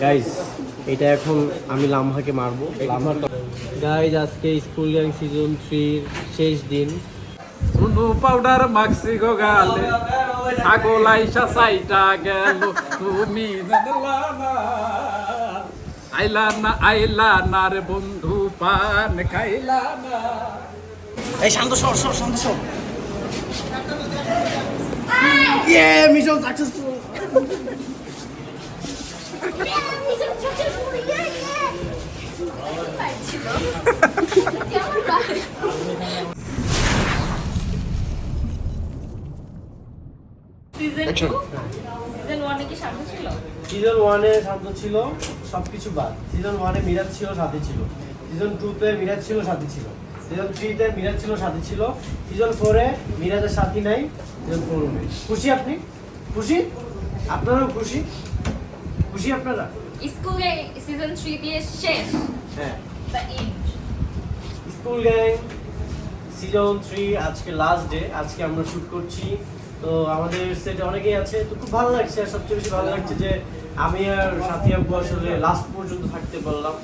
Guys এটা এখন আমি লামহাকে মারবো। গাইজ আজকে স্কুল গ্যাং সিজন 3 শেষ দিন। সুনু পাউডার মাখছি গো গালে ছাগল আইসা সাইটা গেল তুমি আইলা না রে বন্ধু পান খাইলা না। এই শান্ত সর শান্ত সর। ইয়ে মিশন সাকসেসফুল। সিজন 1 এ শান্ত ছিল সবকিছু বাদ। সিজন 1 এ মিরাজ ছিল, সাথে ছিল। সিজন 2 তে মিরাজ ছিল, সাথে ছিল। সিজন 3 তে মিরাজ ছিল, সাথে ছিল। সিজন 4 এ মিরাজের সাথী নাই। সিজন 4 এ খুশি আপনি? খুশি? আপনারাও খুশি? খুশি আপনারা? স্কুলে সিজন 3 দিয়ে শেষ। হ্যাঁ, the end. School gang season 3 আজকে লাস্ট ডে। আজকে আমরা শুট করছি। তো আমাদের সেটে অনেকেই আছে, তো খুব ভালো লাগছে। আর সবচেয়ে বেশি ভালো লাগছে যে আমি আর সাথী আব্বু আসলে লাস্ট পর্যন্ত থাকতে পারলাম।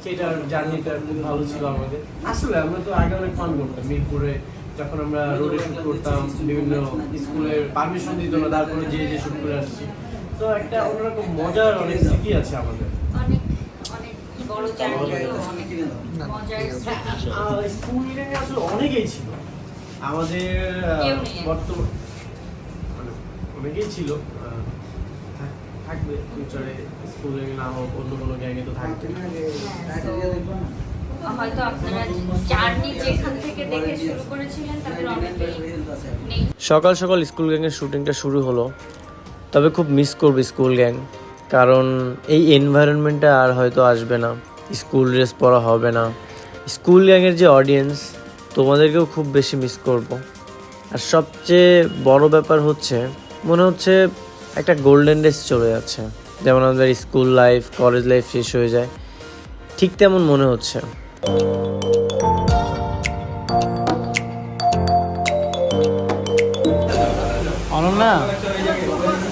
সেটার জার্নিটা খুব ভালো ছিল আমাদের। আসলে আমরা তো আগে অনেক ফান করতাম মিরপুরে, যখন আমরা রোডে শুট করতাম, বিভিন্ন স্কুলের পারমিশন দিত না, তারপরে যে শুট করে আসছি। তো একটা অন্যরকম মজার অনেক স্মৃতি আছে আমাদের। অনেক অনেক বড় জার্নি, মজার স্কুল গ্যাংয়ে আসলে অনেকেই ছিল আমাদের বর্তমান, অনেকেই ছিল, থাকবে ফিউচারে। স্কুল গ্যাং না হোক অন্য কোনো গ্যাংয়ে তো থাকবে। হয়তো আপনারা জার্নি যেখান থেকে দেখে শুরু করেছিলেন তাদের অনেকেই নেই। সকাল সকাল স্কুল গ্যাংয়ের শুটিংটা শুরু হলো, তবে খুব মিস করবে স্কুল গ্যাং, কারণ এই এনভায়রনমেন্টটা আর হয়তো আসবে না। স্কুল ড্রেস পরা হবে না। স্কুল গ্যাংয়ের যে অডিয়েন্স, তোমাদেরকেও খুব বেশি মিস করব। আর সবচেয়ে বড় ব্যাপার হচ্ছে, মনে হচ্ছে একটা গোল্ডেন ডেজ চলে যাচ্ছে। যেমন আমাদের স্কুল লাইফ, কলেজ লাইফ শেষ হয়ে যায়, ঠিক তেমন মনে হচ্ছে। অনন্যা,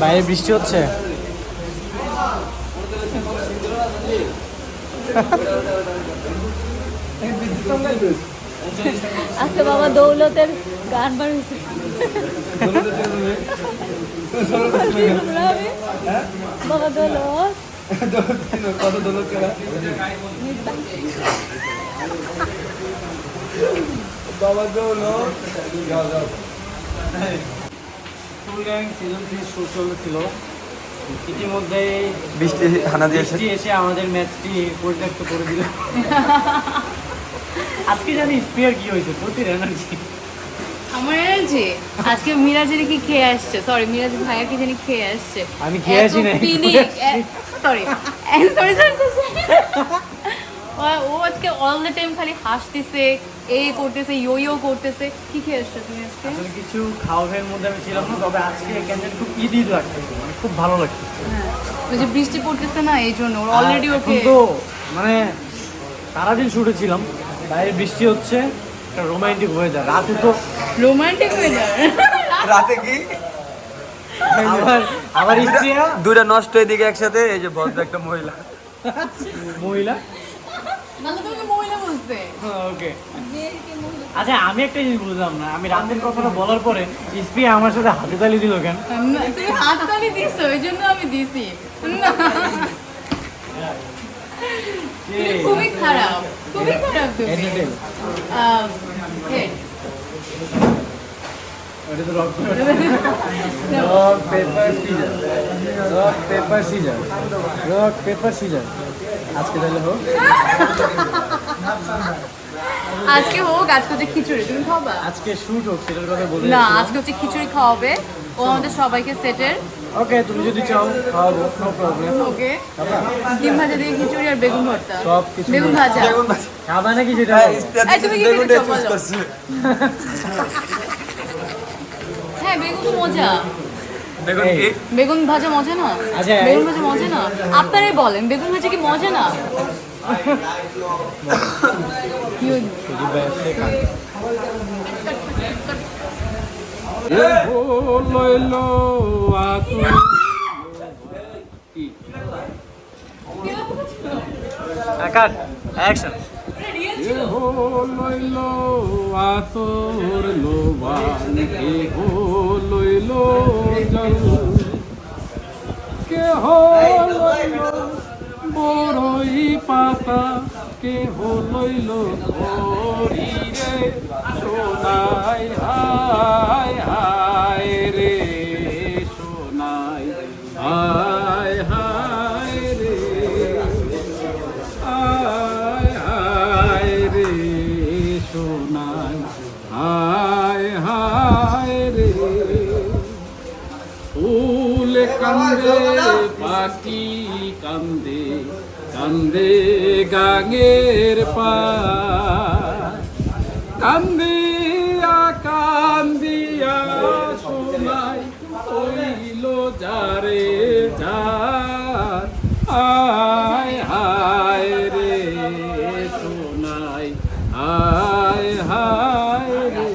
বাইরে বৃষ্টি হচ্ছে। আজকে বাবা দৌলতের গান বাড়িয়েছে। বাবা দৌলত কত দৌলত করা বাবা দৌলত। স্কুল গ্যাং সিজন 3 শুট চলছিল। ইতিমধ্যে বৃষ্টি হানা দিয়েছে, এসে আমাদের ম্যাচটি পরিত্যক্ত করে দিল। আজকে জানি স্পিয়ার কি হয়েছে, প্রচুর এনার্জি। আমার এনার্জি আজকে মিরাজের কি খেয়ে আসছে, সরি মিরাজ ভাইয়া কি জানি খেয়ে আসছে। আমি খেয়ে আসি না, সরি সরি ও আজকে অল দ্য টাইম খালি হাসতেছে, এই করতেছে, ইয়ো করতেছে। কি খেয়ে আসছো তুমি আজকে? আসলে কিছু খাওয়ার মধ্যে আমি ছিলাম না, তবে আজকে ক্যান্ডিডেট খুব ঈদ লাগতেছে, মানে খুব ভালো লাগতেছে। হ্যাঁ, ওই যে বৃষ্টি পড়তেছে না, এই জন্য অলরেডি ওকে তো মানে সারাদিন শুটে ছিলাম, বাইরে বৃষ্টি হচ্ছে, একটা রোমান্টিক ওয়েদার। রাতে তো রোমান্টিক হয়ে যায়। রাতে কি আবার স্ত্রীরা দুটা নষ্ট এদিকে একসাথে। এই যে ভদ্র একটা মহিলা মহিলা, নালে তুমি মহিলা বলতে। ওকে। আচ্ছা, আমি একটা জিনিস বুঝলাম না, আমি রাতের কথাটা বলার পরে স্ত্রী আমার সাথে হাতে তালি দিল কেন? তুমি হাততালি দিছো, এই জন্য আমি দিছি। খুবই খারাপ, খুবই খারাপ তুমি। পেপার সিজার আজকে তাহলে হোক। আজকে হোক, আজকে হচ্ছে খিচুড়ি, তুমি খাবা? আজকে শুট হোক, সেটার কথা বলে না, আজকে হচ্ছে খিচুড়ি খাওয়াবে ও আমাদের সবাইকে সেটের। ওকে, তুমি যদি চাও খাওয়াবো, নো প্রবলেম। ওকে, ডিম ভাজা দিয়ে খিচুড়ি আর বেগুন ভর্তা। সব কিছু বেগুন ভাজা খাবা নাকি সেটা? এই, তুমি কি খেতে চাও বলো? হ্যাঁ, বেগুন তো মজা। বেগুন কি? বেগুন ভাজা মজা না? আচ্ছা, বেগুন ভাজা মজা না? আপনারাই বলেন, বেগুন ভাজা কি মজা না? কাট অ্যাকশন। কেহ লইল আতর লোবান, কেহ লইল জল, কেহ লইল বড়ই পাতা, কেহ লইল ধরি রে সোনাই হায় হায় রে সোনাই হায় হায় রে হায় হায় রে সোনাই হায় হায় রে। ফুল কান্দে পাখি কান্দে, কান্দে গাঙের পার, কান্দিয়া কান্দিয়া সোনাই হইল যারে যার, হায় হায় রে সোনাই হায় হায় রে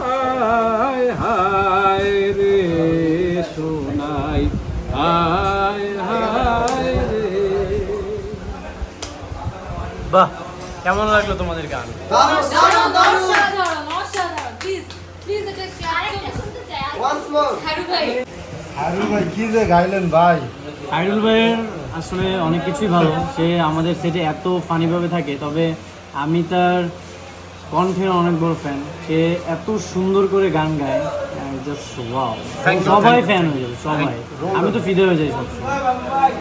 হায় হায় রে সোনাই হায় হায় রে। বাহ, কেমন লাগলো তোমাদের গান? অসাধারণ, অসাধারণ। Please, please এটা clap আরেকটা শুনতে চাই। হারু ভাই। হারুন ভাই কি যে গাইলেন ভাই। আইডল ভাইয়ের আসলে অনেক কিছুই ভালো। সে আমাদের সেটে এত ফানিভাবে থাকে, তবে আমি তার কণ্ঠের অনেক বড় ফ্যান। সে এত সুন্দর করে গান গায়, জাস্ট ওয়াও। সবাই ফ্যান হয়ে যাবে, সবাই। আমি তো ফিদে হয়ে যাই সবসময়।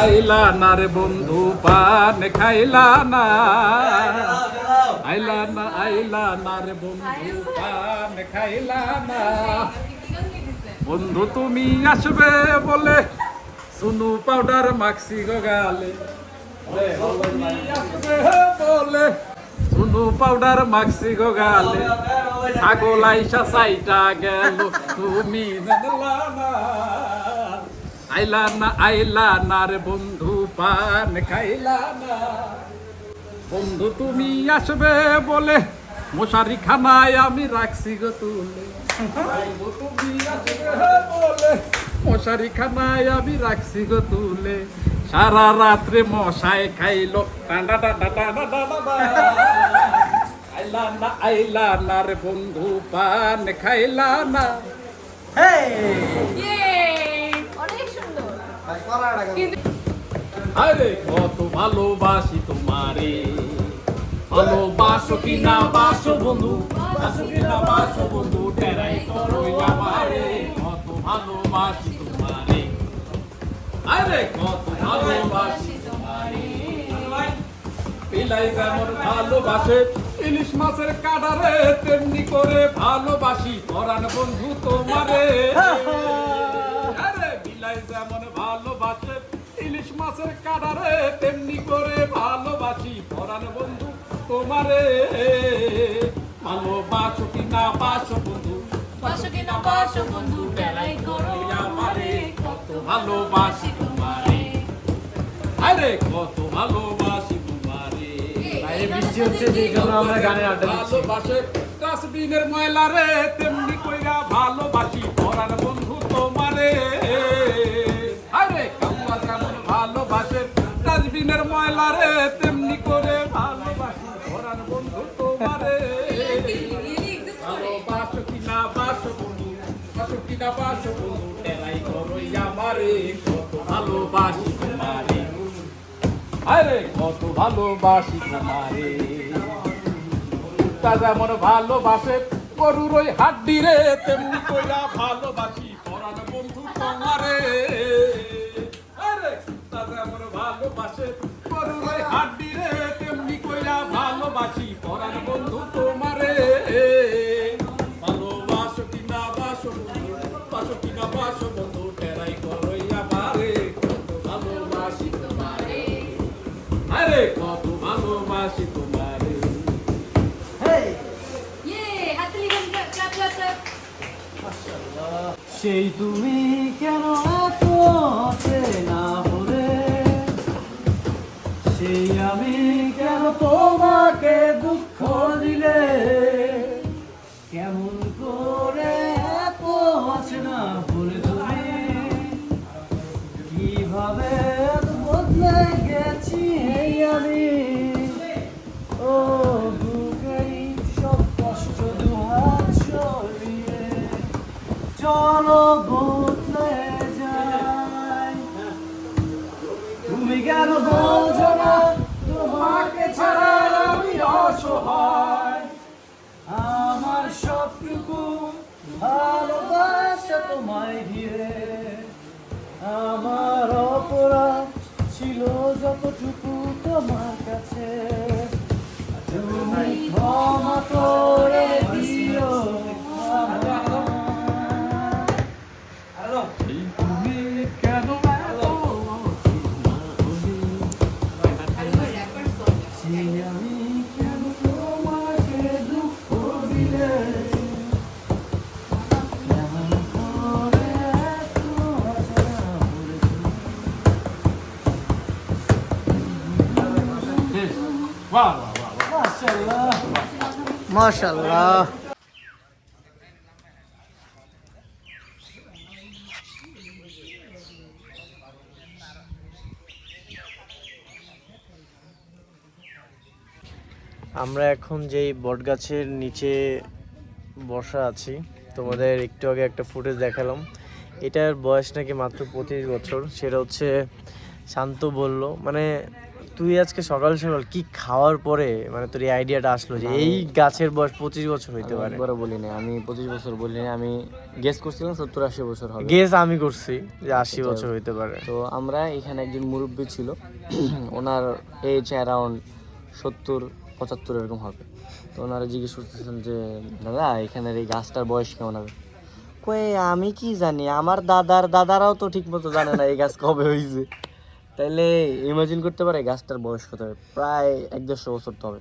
আইলা না রে বন্ধু পান খাইলা না, আইলা না রে বন্ধু পান খাইলা না, বন্ধু তুমি আসবে বলে সুনু পাউডার মাখছি গো গালে, তুমি আসবে বলে সুনু পাউডার মাখছি গো গালে, ছাগল আইসা সাইটা গেল তুমি জানলা না, আইলা না রে বন্ধু পান খাইলা না, বন্ধু তুমি আসবে বলে মশারি খানায় আমি রাখছি গো তুলে, বন্ধু তুমি আসবে বলে মশারি খানায় আমি রাখছি গো তুলে, সারা রাত্রে মশায় খাইলো টান্ডা টান্ডা টান্ডা টান্ডা, আইলা না রে বন্ধু পান খাইলা না। Yay! অনেক সুন্দর। আরে কত ভালোবাসি তোমারে, ভালোবাসো কি না বাসো বন্ধু, বাসো কি না বাসো বন্ধু, টেরাই করো আমারে, কত ভালোবাসি তোমারে, আরে কত ভালোবাসি তোমারে, পিলাই যেমন ভালোবাসে ইলিশ মাছের কাঁটারে, তেমনি করে ভালোবাসি পরাণ বন্ধু তোমারে, আরে বিলাই যেমন ভালোবাসে ইলিশ মাছের কাঁটারে, তেমনি করে ভালোবাসি পরাণ বন্ধু তোমারে, ভালোবাসো কি না বাসো বন্ধু, বাসো কি না বাসো বন্ধু, বেলাই করো আমারে, কত ভালোবাসি তোমারে, আরে কত ভালোবাসি তোমারে। বাইরে বৃষ্টি হচ্ছে, যে কারণে আমরা গানে আড্ডা দিচ্ছি। ভালোবাসে ডাস্টবিনের ময়লা রে, তেমনি কইরা ভালোবাসি পরাণ বন্ধু তোমারে, আরে কাউয়া যেমন ভালোবাসে ডাস্টবিনের ময়লা রে, তেমনি করে ভালোবাসি পরাণ বন্ধু তোমারে, ভালোবাসো কি না বাসো বন্ধু, বাসো কি না বাসো বন্ধু, টেরাই করো আমারে, কত ভালোবাসি তোমারে, আরে কত ভালোবাসি তোমারে, তা যেমন ভালোবাসে গরুর ওই হাড্ডি রে, তেমনি কইরা ভালোবাসি পরাণ বন্ধু তোমারে, আরে তা যেমন ভালোবাসে গরুর ওই হাড্ডি রে, তেমনি কইরা ভালোবাসি পরাণ বন্ধু তোমারে, ভালোবাসো কি না বাসো বন্ধু, বাসো কি না বাসো বন্ধু, টেরাই করো আমারে, কত ভালোবাসি তোমারে, আরে কত ভালোবাসি তোমারে। Yay! হাততালি গান, clap, clap, clap. সেই তুমি কেন এত না হলে, সেই আমি কেন তোমাকে দুঃখ দিলে, কেমন করে এত না বলে তুমি কিভাবে বদলে গেছি এই আমি, ও বুকেরই সব কষ্ট দুহাত সরিয়ে চলো বদলে যাই। তুমি কেন বোঝো না তোমাকে ছাড়া আমি অসহায়, আমার সবটুকু ভালোবাসা তোমায় ঘিরে, আমার অপরাধ ছিল যতটুকু তোমার কাছে, তুমি ক্ষমা করে দিও আমায়। তুমি কেন আমি কেন তোমাকে দুঃখ দিলে, কেমন করে এত অজানা বলেছো। বাহ বাহ বাহ মাশাআল্লাহ। মাশাআল্লাহ। আমরা এখন যেই বটগাছের নিচে বসা আছি, তোমাদের একটু আগে একটা ফুটেজ দেখালাম। এটার বয়স নাকি মাত্র 25 বছর। সেটা হচ্ছে শান্ত বলল, মানে তুই আজকে সকাল সকাল কি খাওয়ার পরে মানে তোর এই আইডিয়াটা আসলো যে এই গাছের বয়স 25 বছর হইতে পারে? একবারও বলি না, আমি 25 বছর বলি না, আমি গেস করছিলাম 70-80 বছর হবে। গেস আমি করছি যে 80 বছর হইতে পারে। তো আমরা এখানে একজন মুরব্বী ছিল, ওনার এজ অ্যারাউন্ড 70-75 এরকম হবে। তো ওনারা জিজ্ঞেস করতেছেন যে দাদা এখানের এই গাছটার বয়স কেমন হবে? কই আমি কি জানি, আমার দাদারাও তো ঠিক মতো জানে না এই গাছ কবে হয়েছে। তাইলে ইমাজিন করতে পারে গাছটার বয়স কত হবে, প্রায় 1-150 বছর তো হবে।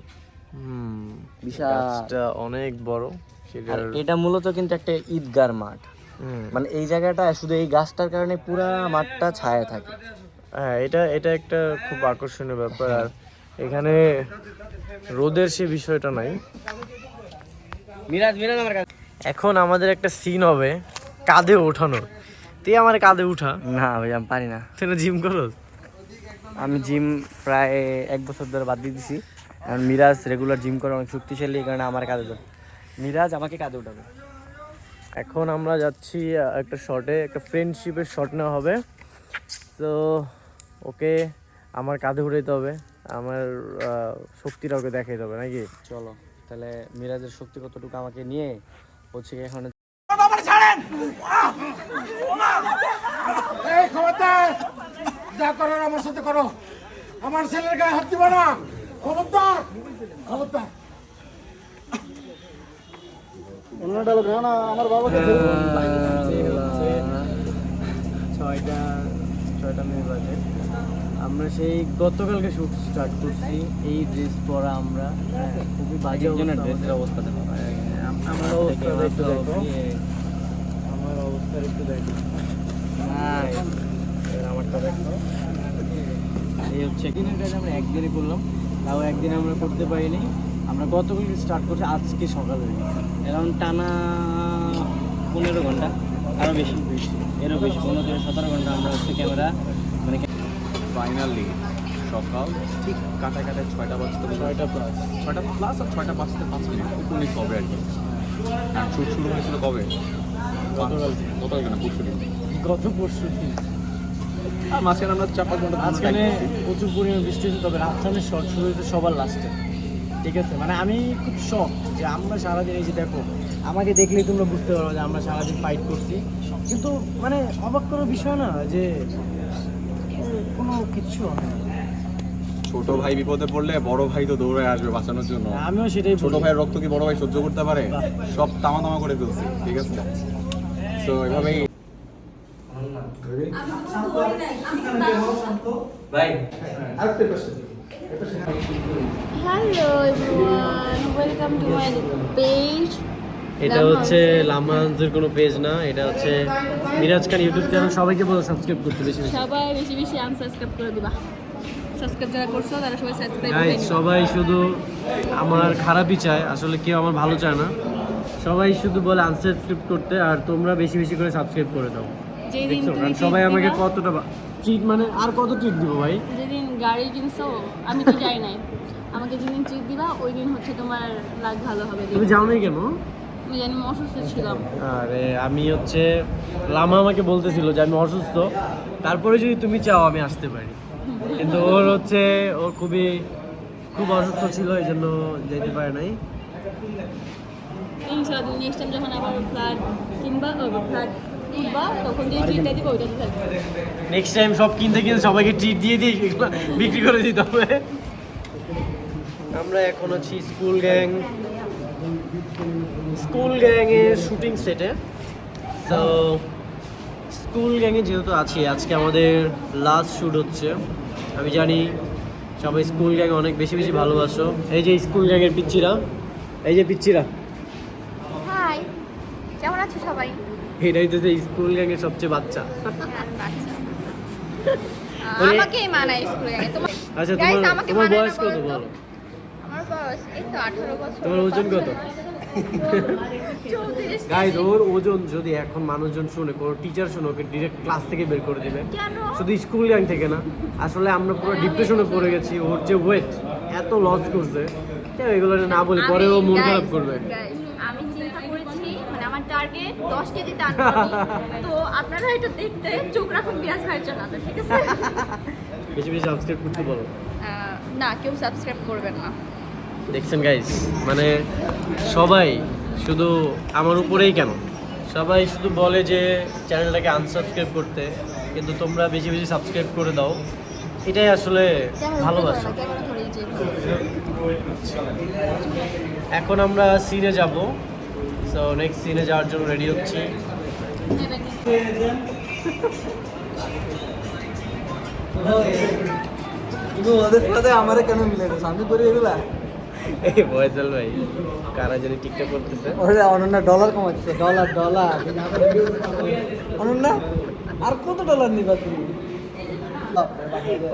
বিশাল। গাছটা অনেক বড়। আর সেটার এটা মূলত কিন্তু একটা ঈদগার মাঠ, মানে এই জায়গাটা শুধু এই গাছটার কারণে পুরা মাঠটা ছায়া থাকে। হ্যাঁ, এটা একটা খুব আকর্ষণীয় ব্যাপার। আর এখানে রোদের সে বিষয়টা নাই। মিরাজ আমার কাছে এখন আমাদের একটা সিন হবে কাঁধে ওঠানোর। তুই আমার কাঁধে উঠা। না ভাই আমি পারি না, তুই জিম করো? আমি জিম প্রায় 1 বছর ধরে বাদ দিয়ে দিছি। আর মিরাজ রেগুলার জিম করে, অনেক শক্তিশালী, এই কারণে আমার কাঁধে ধরে মিরাজ আমাকে কাঁধে উঠাবে। এখন আমরা যাচ্ছি একটা শটে, একটা ফ্রেন্ডশিপের শট নেওয়া হবে। তো ওকে আমার কাঁধে উঠাইতে হবে, আমার শক্তিটা ওকে দেখাইতে হবে নাকি? চলো তাহলে মিরাজের শক্তি কতটুকু আমাকে নিয়ে হচ্ছে কি এখন এই খবরদার, যা করার আমার সাথে করো, আমার ছেলের গায়ে হাত দিবা না, খবরদার খবরদার। অন্যটা লোক না আমার বাবাকে 6টা মিনিট বাজে। আমরা সেই গতকালকে শুট স্টার্ট করছি, এই ড্রেস পরা আমরা। খুবই বাজে ড্রেসের অবস্থা দেখো। আমার অবস্থা একটু দেখো, আমার অবস্থা একটু দেখো। আমারটা দেখো। এই হচ্ছে দিনের কাজ আমরা একদিনই করলাম, তাও একদিন আমরা করতে পারিনি। আমরা গতকালকে স্টার্ট করছি, আজকে সকালে এরাউন্ড টানা 15 ঘন্টা, আরও বেশি এরও বেশি 15-17 ঘন্টা আমরা হচ্ছে ক্যামেরা মানে ফাইনালি সকাল ঠিক কাটা 6টা বাজতে 6টা প্লাস আর 6টা বাজতে 5 মিনিট 19 হবে আর কি। আর শুট শুরু হয়েছিল কবে? গতকাল কেন পরশু দিন, গত পরশু দিন। আর মাঝখানে আমরা 4-5 ঘন্টা মাঝখানে প্রচুর পরিমাণে বৃষ্টি হয়েছে, তবে রাজস্থানের শট শুরু হয়েছে সবার লাস্টে। ঠিক আছে, মানে আমি খুব শখ যে আমরা সারাদিন এই যে দেখো, আমাকে দেখলেই তোমরা বুঝতে পারো যে আমরা সারাদিন ফাইট করছি, কিন্তু মানে অবাক করার বিষয় না যে কোনো কিচ্ছু হয় না। ছোট ভাই বিপদে পড়লে বড় ভাই তো দৌড়ে আসবে বাঁচানোর জন্য। আমিও সেটাই ছোট বলি। ভাইয়ের রক্ত কি বড় ভাই সহ্য করতে পারে? সব তামা করে ফেলছি, ঠিক আছে? তো এভাবেই hello everyone, welcome to my page. এটা হচ্ছে লামানজের কোনো পেজ না, এটা হচ্ছে মিরাজ খান ইউটিউব চ্যানেল। সবাইকে বলো সাবস্ক্রাইব করতে, বেশি বেশি। সবাই বেশি বেশি আনসাবস্ক্রাইব করে দিবা। সাবস্ক্রাইব যারা করছো তারা সবাই সাবস্ক্রাইব করে গাইস, দিবা। সবাই শুধু আমার খারাপই চায়, আসলে কেউ আমার ভালো চায় না। সবাই শুধু বলে আনসাবস্ক্রাইব করতে, আর তোমরা বেশি বেশি করে সাবস্ক্রাইব করে দাও। যেদিন দেখছো, তুই কারণ treat সবাই আমাকে দিবা, কতটা ট্রিট, মানে আর কত ট্রিট দিব ভাই? যেদিন গাড়ি কিনছো আমি তো যাই নাই, আমাকে যেদিন ট্রিট দিবা ওই দিন হচ্ছে তোমার লাগ ভালো হবে। তুমি যাও নাই কেন? আমি জানি আমি অসুস্থ ছিলাম। আরে আমি হচ্ছে লামা আমাকে বলতেছিল যে আমি অসুস্থ, তারপরে যদি তুমি চাও আমি আসতে পারি, কিন্তু ওর হচ্ছে ও খুব অসুস্থ ছিল, এই জন্য যেতে পারে নাই। ইনশাআল্লাহ তুমি নেক্সট টাইম যখন আবার ফ্ল্যাট কিনবা ফ্ল্যাট কিনবা তখন যে ট্রিটটা দিবা ওইটাতে থাকবে। নেক্সট টাইম সব কিনতে সবাইকে ট্রিট দিয়ে দিই, এগুলো বিক্রি করে দিতে হবে। আমরা এখন আছি স্কুল গ্যাংয়ের শুটিং সেটে। তো স্কুল গ্যাংয়ে যেহেতু আছি, আজকে আমাদের লাস্ট শ্যুট হচ্ছে। আমি জানি সবাই স্কুল গ্যাং অনেক বেশি বেশি ভালোবাসো। এই যে স্কুল গ্যাংয়ের পিচ্চিরা, এই যে পিচ্চিরা, হাই, কেমন আছো সবাই? এটাই তো স্কুল গ্যাংয়ের সবচেয়ে বাচ্চা। আমাকে মানায় স্কুলে গেলে। তোমার আচ্ছা, Guys, আমাকে তোমার মানায় না বয়স কত বলো তো? বলো? আমার বয়স এই তো 18 বছর। তোমার ওজন কত? 34 গাইজ, ওর ওজন যদি এখন মানুষজন শুনে, কোনো টিচার শুনে, ওকে ডিরেক্ট ক্লাস থেকে বের করে দেবে। কেন? শুধু স্কুল গ্যাং থেকে না, আসলে আমরা পুরো ডিপ্রেশনে পড়ে গেছি। ওর যে ওয়েট এত লস করছে, কেউ এগুলো না বলি, পরে ও মন খারাপ করবে। আমি চিন্তা করেছি, মানে আমার টার্গেট 10 কেজি টানবো আমি। তো আপনারা এটা দেখতে চোখ রাখুন বিরাজ ভাইয়ের জন্য, ঠিক আছে? বেশি বেশি সাবস্ক্রাইব করতে বলো। না, কেউ সাবস্ক্রাইব করবেন না। দেখছেন গাইজ, মানে সবাই শুধু আমার উপরেই কেন, সবাই শুধু বলে যে চ্যানেলটাকে আনসাবস্ক্রাইব করতে, কিন্তু তোমরা বেশি বেশি সাবস্ক্রাইব করে দাও, এটাই আসলে ভালোবাসা। এখন আমরা সিনে যাব, সো নেক্সট সিনে যাওয়ার জন্য রেডি হচ্ছি। ওদের সাথে আমারে কেন মিলে গেছে? আমি করি এগুলা। এই ফয়সাল ভাই কারা জানি টিকটক করতেছে। ওরে অনন্যা ডলার কমাচ্ছে, ডলার অনন্যা আর কত ডলার নিবা তুমি?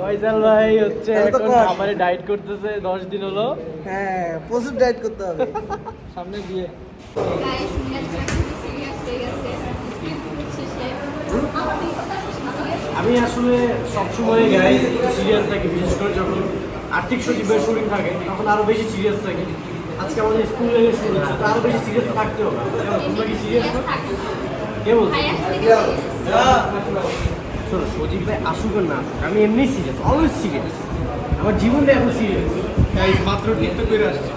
ফয়সাল ভাই হচ্ছে তাহলে তো এখন কর। খাবারে ডায়েট করতেছে, 10 দিন হলো। হ্যাঁ, প্রচুর ডায়েট করতে হবে, সামনে বিয়ে। গাইস নেক্সট খুবই সিরিয়াস হয়ে গেছে স্ক্রিপ্ট হচ্ছে সে আমি আসলে সবসময় গাই সিরিয়াস থাকি, বিশেষ করে যখন আর্থিক সচিবের শুটিং থাকে তখন আরো বেশি সিরিয়াস থাকি। আজকে আমাদের স্কুল লেভেল শুরু হচ্ছে, তো আরো বেশি সিরিয়াস থাকতে হবে। তোমরা কি সিরিয়াস? কে বলছো? শোনো, সজীব ভাই আসুক আর না আসুক, আমি এমনি সিরিয়াস, অলওয়েজ সিরিয়াস। আমার জীবনটা এখন সিরিয়াস। গাইজ মাত্র টিকটক করে আসছে,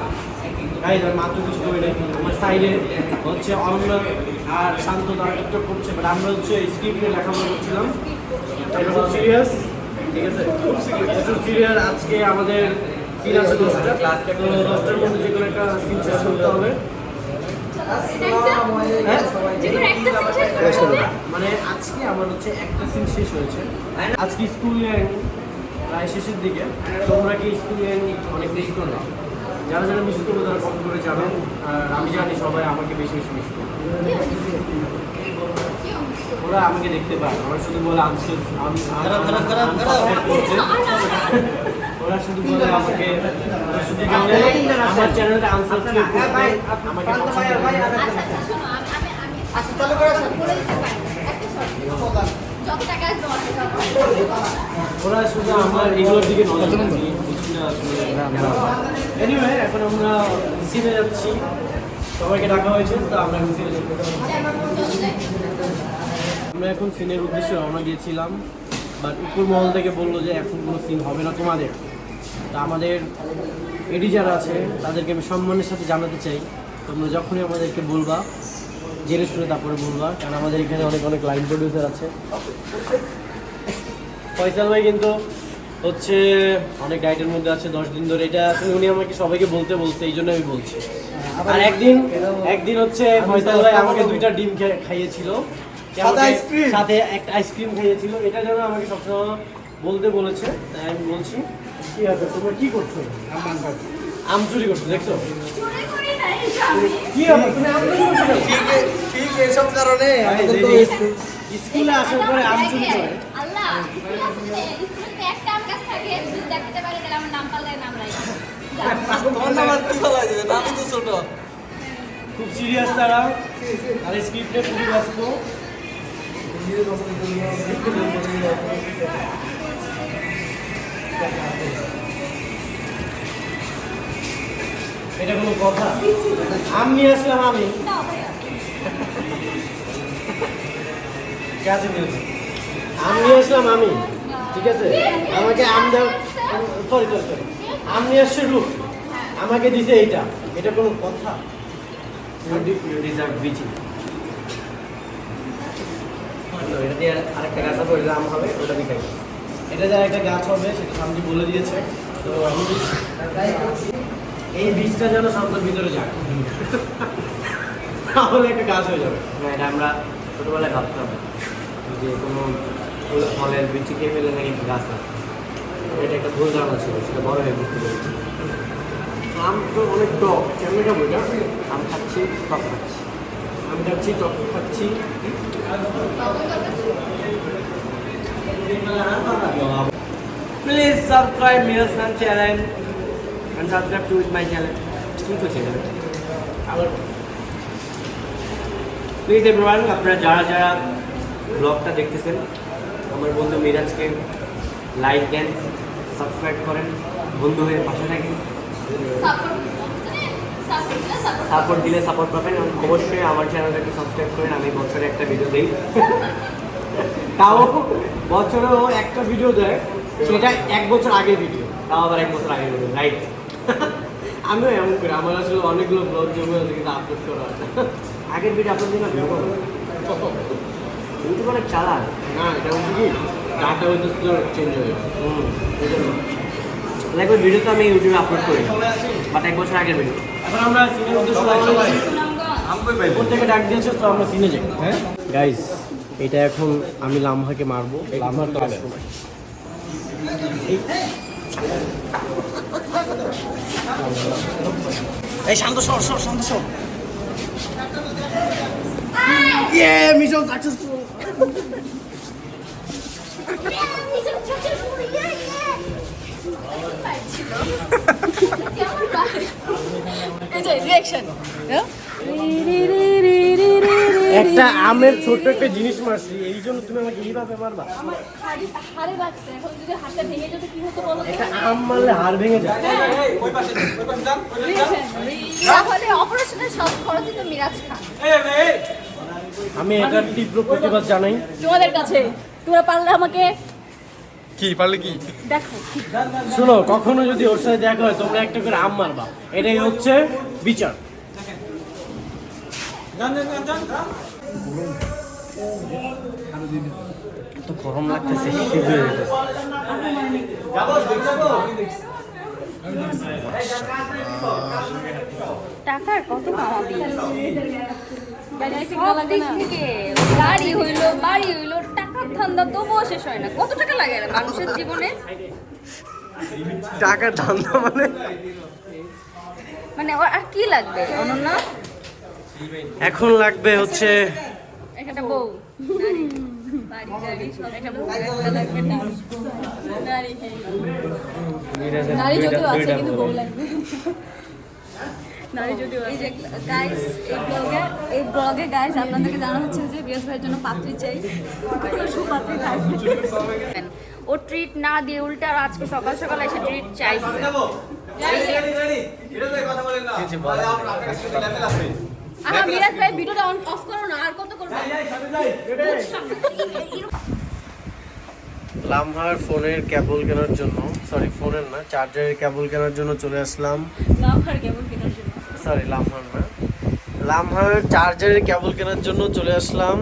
গাইজ আমি মাত্র কিছু করি নাই। আমার সাইডে হচ্ছে অনন্য আর শান্ত, তারা টিকটক করছে, বাট আমরা হচ্ছে স্ক্রিপ্ট নিয়ে লেখাপড়া করছিলাম। এটা খুব সিরিয়াস, ঠিক আছে, খুব সিরিয়াস। আজকে আমাদের সিন আছে 10টা, তো 10টার মধ্যে যে কোনো একটা সিন শেষ করতে হবে। মানে আজকে আমার হচ্ছে একটা সিন শেষ হয়েছে। আজকে স্কুল প্রায় শেষের দিকে। তোমরা কি স্কুল অনেক মিস করো? যারা যারা মিস করবো তারা কম করে যাবেন। আর আমি জানি সবাই আমাকে বেশি বেশি মিস করবে। ওরা আমাকে দেখতে পায়, ওরা শুধু বলে ওরা শুধু বলে আমাকে, ওরা শুধু বলে আমার চ্যানেলটা আনসাবস্ক্রাইব করতে, আমাকে পছন্দ করে। যত টাকা আসবে ওরা শুধু আমার এগুলোর দিকে নজর দিচ্ছি, বুঝছি না আসলে। এনিওয়ে, এখন আমরা সিনে যাচ্ছি, সবাইকে ডাকা হয়েছে, তো আমরা এখন সিনে যাচ্ছি। আমরা এখন সিনের উদ্দেশ্যে রওনা দিয়েছিলাম, বাট উপর মহল থেকে বললো যে এখন কোনো সিন হবে না তোমাদের। তা আমাদের এডি যারা আছে তাদেরকে আমি সম্মানের সাথে জানাতে চাই, তোমরা যখনই আমাদেরকে বলবা জেনে শুনে তারপরে বলবা, কারণ আমাদের এখানে অনেক অনেক লাইন প্রডিউসার আছে। ফয়সাল ভাই কিন্তু হচ্ছে অনেক ডায়েটের মধ্যে আছে 10 দিন ধরে, এটা আসলে উনি আমাকে সবাইকে বলতে বলছে, এই জন্য আমি বলছি। আর একদিন হচ্ছে ফয়সাল ভাই আমাকে 2টা ডিম খাইয়েছিল, সাথে একটা আইসক্রিম খাইয়েছিল। এটা যেন আমাকে সবসময় বলতে বলেছে, তাই আমি বলছি। কি আছে, তোমরা কি করছো? আম চুরি করছো, দেখছো? কি হবে, তুমি আম চুরি করছো? ঠিক এসব কারণে স্কুলে আসার পরে আম চুরি করে। আল্লাহ স্কুলে একটা আম গাছ থাকে, যদি দেখতে পারি তাহলে আমার নাম পাল্লে নাম রাখি। তোমার নাম আর কি বলা যাবে, নামই তো ছোট। খুব সিরিয়াস তারা, আর স্ক্রিপ্টে খুবই ব্যস্ত। এটা কোনো কথা? আম নিয়ে আসলাম আমি। কাছে দিয়েছি। আম নিয়ে আসলাম আমি, ঠিক আছে? আমাকে আম দাও, সরি সরি সরি, আম নিয়ে আসছে রূপ, আমাকে দিছে এইটা। এটা কোনো কথা? ইউ ডিজার্ভ বিচি। এটা দিয়ে আরেকটা গাছ হবে, ওইটা আম হবে, ওটা বিকাই। এটা যার একটা গাছ হবে সেটা সামনে বলে দিয়েছে। তো আমি এই বীজটা যেন সামনের ভিতরে যায়, তাহলে একটা গাছ হয়ে যাবে। না, এটা আমরা ছোটোবেলায় ভাবতাম যে কোনো ফলের বিচি খেয়ে ফেলে নাকি গাছ না, এটা একটা ভুল ধারণা ছিল, সেটা বড় হয়ে বুঝতে পেরেছি। আম তো অনেক টক, কেমন খাবো এটা? আম খাচ্ছি, টক খাচ্ছি। আম খাচ্ছি, টক খাচ্ছি। Please subscribe Miraj Khan channel and subscribe to my channel. কি করছে এটা? আবার প্লিজ এভরিওয়ান, আপনারা যারা যারা ব্লগটা দেখতেছেন আমার বন্ধু মিরাজকে লাইক দেন, সাবস্ক্রাইব করেন, বন্ধু হয়ে পাশে থাকেন। সাপোর্ট দিলে সাপোর্ট পাবেন। অবশ্যই আমার চ্যানেলটাকে সাবস্ক্রাইব করেন। আমি বছরে একটা ভিডিও দিই, তাও বছরেও একটা ভিডিও দেয়, সেটা 1 বছর আগের ভিডিও। তাও আবার 1 বছর আগে ভিডিও, রাইট? আমিও এমন করি, আমার আসলে অনেকগুলো ব্লগ জমে আছে কিন্তু আপলোড করা হয় না। আগের ভিডিও আপনার জন্য ভিডিও করবো, ইউটিউব অনেক চালাক। না, এটা হচ্ছে কি ডাটা হইতে চেঞ্জ হয়ে যায়। এই জন্য লাইক ওই ভিডিও তো আমি ইউটিউবে আপলোড করি, বাট 1 বছর আগের ভিডিও। এখন আমরা সিনের উদ্দেশ্যে রওনা দিচ্ছি। উপর থেকে ডাক দিয়েছে, তো আমরা সিনে যাই। হ্যাঁ গাইস, এটা এখন আমি লামহাকে মারবো। লামহার তো আসবো না। এই শান্ত সর সর, শান্ত সর। Mission successful. একটা আমের ছোট্ট একটা জিনিস মারছি, এই জন্য তুমি আমাকে এইভাবে মারবা? একটা আম মারলে হাড় ভেঙে যায়। তাহলে অপারেশনের সব খরচই তো মিরাজ খান। আমি এটার তীব্র প্রতিবাদ জানাই। তোমাদের কাছে তোমরা পারলে আমাকে কি পারলে কি? দেখো। শোনো, কখনো যদি ওর সাথে দেখা হয় তোমরা একটা করে আম মারবা, এটাই হচ্ছে বিচার। তো গরম লাগতেছে, শীত হয়ে যেতেছে। টাকার কত কামাবি? লাগে না। থেকে গাড়ি হইলো, বাড়ি হইলো, টাকার ধান্দা তবুও শেষ হয় না। কত টাকা লাগে না মানুষের জীবনে? টাকার ধান্দা মানে ওর আর কি লাগবে অনন্যা? এখন লাগবে হচ্ছে একটা বউ, বাড়ি গাড়ি সব একটা বউ, একটা লাগবে নারী। নারী, হ্যাঁ। নারী যদিও আছে কিন্তু বউ লাগবে। নারী যদিও এই যে গাইস, এই ব্লগে গাইস আপনাদেরকে জানা হচ্ছে যে বিয়াস ভাইয়ের জন্য পাত্রী চাই, কোনো সুপাত্রী থাকবে। ও ট্রিট না দিয়ে উল্টা আর আজকে সকাল সকাল এসে ট্রিট চাইছে। মিরাজ ভাই ভিডিওটা অন অফ করো না, আর কত করবে? লামহার ফোনের কেবল কেনার জন্য, সরি ফোনের না, চার্জারের কেবল কেনার জন্য চলে আসলাম। লামহার কেমন কেনার জন্য, সরি লামহার না, লামহার চার্জারের কেবল কেনার জন্য চলে আসলাম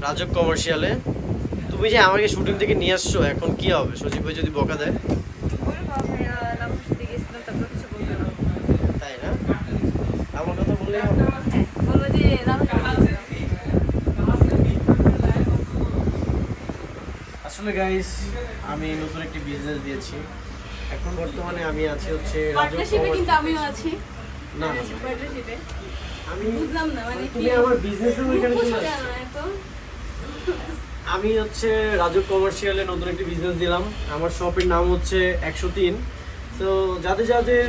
রাজক কমার্শিয়ালে। তুমি যে আমাকে শুটিং থেকে নিয়ে আসছো, এখন কি হবে সজীব ভাই যদি বকা দেয়? তাই না? আমার কথা বললেই হবে। বলবো যে আসলে গাইস, আমি নতুন একটি বিজনেস দিয়েছি। এখন বর্তমানে আমি আছি হচ্ছে রাজক পার্টনারশিপে, কিন্তু আমিও আছি না, পার্টনারশিপে। আমি বুঝলাম না মানে কি তুমি আমার বিজনেসের ওইখানে চলে আসছো। তো আমি হচ্ছে রাজক কমার্শিয়ালে নতুন একটি বিজনেস দিলাম। আমার শপের নাম হচ্ছে 103। তো যাদের যাদের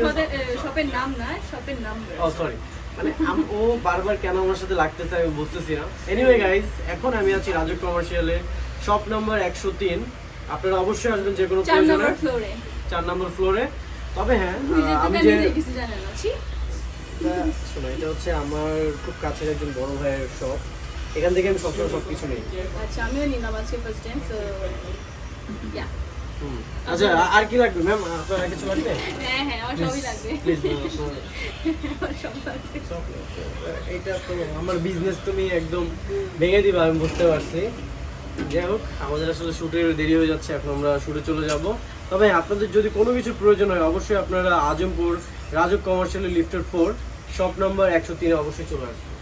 শপের নাম না, শপের নাম সরি, মানে ও বারবার কেন আমার সাথে লাগতেছে আমি বুঝতেছি না। এনিওয়ে গাইস, এখন আমি আছি রাজক কমার্শিয়ালে, শপ নাম্বার 103। আপনারা অবশ্যই আসবেন যে কোনো 4 প্রয়োজনে। নম্বর ফ্লোরে। 4 নম্বর ফ্লোরে। তবে হ্যাঁ, আমি দোকানে যে নিজে কিছু জানেন না। শোনো, এটা হচ্ছে আমার খুব কাছের একজন বড় ভাইয়ের শপ। এখান থেকে আমি সবসময় সবকিছু নিই। আচ্ছা আমিও নিলাম আজকে ফার্স্ট টাইম সো ইয়া আচ্ছা, আর কি লাগবে ম্যাম? আপনার আর কিছু লাগবে? হ্যাঁ হ্যাঁ আমার সবই লাগবে প্লিজ। আমার সব লাগবে এটা তো আমার বিজনেস, তুমি একদম ভেঙে দিবা, আমি বুঝতে পারছি। যাই হোক, আমাদের আসলে শুটের দেরি হয়ে যাচ্ছে, এখন আমরা শুটে চলে যাব। তবে আপনাদের যদি কোনো কিছু প্রয়োজন হয় অবশ্যই আপনারা আজমপুর রাজুক কমার্শিয়াল লিফটের 4 শপ নাম্বার 103 অবশ্যই চলে আসবেন।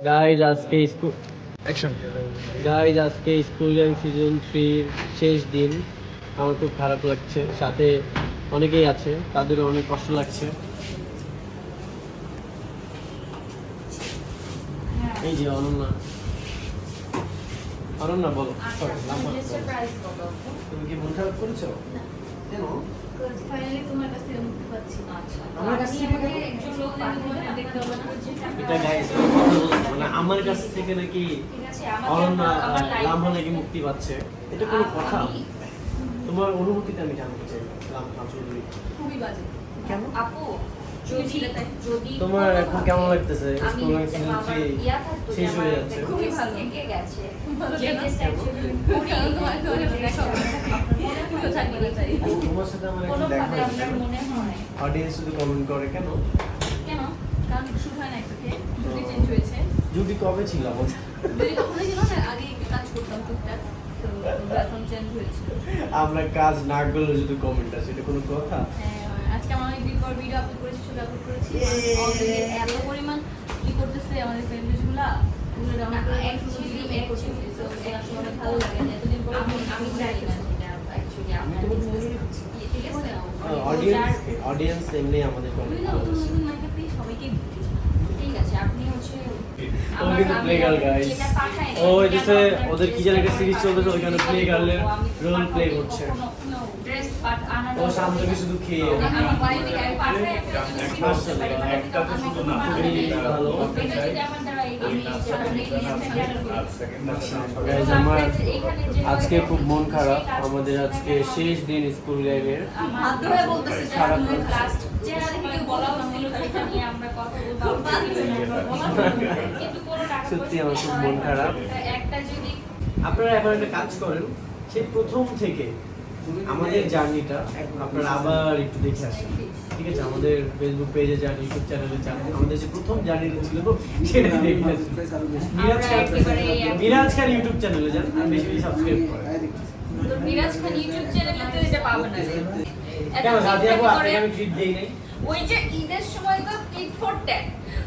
গাইজ আজকে স্কুল গ্যাং সিজন 3 শেষ দিন। আমার খুব খারাপ লাগছে, সাথে অনেকেই আছে, তাদেরও অনেক কষ্ট লাগছে। এই যে অনন্যা বলো। তুমি কি মন খারাপ করেছো? কেন? ফাইনালি তোমার কাছ থেকে মুক্তি পাচ্ছি। আমার কাছ থেকে আমাকে একটু লোক দেখতে হবে না। এটা গাইজ মানে আমার কাছ থেকে নাকি ঠিক আছে, অনন্যা আমার লাম্বা নাকি মুক্তি পাচ্ছে, এটা কোনো কথা? তোমার অনুভূতিটা আমি জানতে চাই। লাম্বা চৌধুরী খুবই বাজে কেন? আপু যদি তোমার এখন কেমন লাগতেছে? আমি স্কুল লাইফ সিজন 3 ইয়া থাকতো শেষ হয়ে আমার যাচ্ছে। খুবই ভালো। থেকে গেছে ভালো যে কেন? যে কারণ তোমার তো অনেক দেখা হবে তুমিও থাকবে না তাই তোমার সাথে আমার একটু দেখা কোনোভাবে আপনার হয়েছে। মনে হয় অডিয়েন্স শুধু কমেন্ট করে কেন? কেন কারণ শুরু হয় না একটাকে যদি চেঞ্জ হয়েছে যদি কবে ছিল আমাদের? যদি কখনো ছিল না আগে একটু কাজ করতাম টুকটাক তো এখন চেঞ্জ হয়েছে আমরা কাজ না করলে যদি কমেন্ট আসে, এটা কোনো কথা? হ্যাঁ, আজকে আমরা অনেকদিন পর ভিডিও আপলোড করেছি, ছবি আপলোড করেছি অলরেডি এত পরিমাণ কি করতেছে আমাদের ফ্রেন্ডস গুলা ওগুলো ডাউনলোড করে Actually, মেক করছি তো এটা আসলে অনেক ভালো লাগে এতদিন পর আমি জানি না সেটা অ্যাকচুয়ালি আপনার ঠিক আছে অডিয়েন্স এমনি আমাদের কমেন্ট নতুন করে। নতুন নায়িকা পেয়ে সবাইকে ঠিক আছে আপনি হচ্ছে ও কিন্তু প্লে গার্ল গাইস। ও এদিকে ওদের কি যেন একটা সিরিজ চলতেছে, ওখানে প্লে গার্লের রোল প্লে করছে। ড্রেস পার্ট আনা ও সামনে থেকে শুধু খেয়ে আমি বাইরে পাঠাই একটা তো শুধু না, খুবই ভালো। এটা যদি আমার দ্বারা Guys, আমার আজকে খুব মন খারাপ। আমাদের আজকে শেষ দিন স্কুল লাইফের। বাধ্য হয়ে বলতেছে যে খারাপ তুমি লাগছে। লাস্ট চেহারা দেখে কেউ বলা হচ্ছিল এটা নিয়ে আমরা কথা বলবো কিন্তু কোনো টাকা সত্যি আমার খুব মন খারাপ। একটা যদি আপনারা এখন একটা কাজ করেন, সেই প্রথম থেকে আমাদের জার্নিটা আপনারা আবার একটু দেখে আসেন, ঠিক আছে? আমাদের ফেসবুক পেজে যান, ইউটিউব চ্যানেলে যান, আমাদের যে প্রথম জার্নিটা ছিল সেটা দেখে আসেন। মিরাজ খান ইউটিউব চ্যানেলে যান আর বেশি বেশি সাবস্ক্রাইব করেন। তো মিরাজ খান ইউটিউব চ্যানেলে তো এটা পাবে না কেন সাথী আপু আপনাকে আমি ট্রিট দেই নাই? ওই যে ঈদের সময় তো টিট ফর ট্যাগ